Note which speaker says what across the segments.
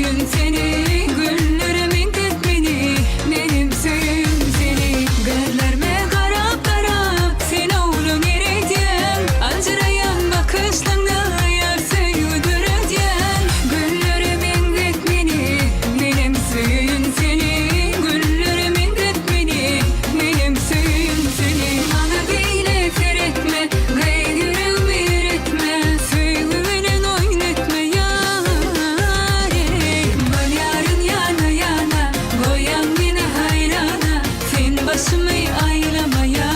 Speaker 1: söyün seni, güllerimi dökmeni, benim söyün seni. Gözlerime karap karap sen oğlun eredyen, acırayan bakışlarına yar söylüdürüdyen. Güllerimi dökmeni, benim söyün seni, güllerimi dökmeni, benim söyün seni. Bana böyle seyretme, gayrımı öğretme, söylüvenin oynatma yâre. Ben yarın yana yana, koyan beni hayrana, sen başımı aylama yâre.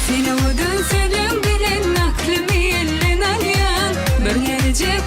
Speaker 1: Seni o dönselim bilen aklımı elden alyan, bir gelecek